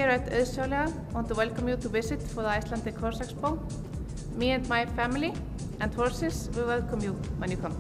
here at Auðsjálega want to welcome you to visit for the Icelandic Horse Expo. Me and my family and horses will welcome you when you come.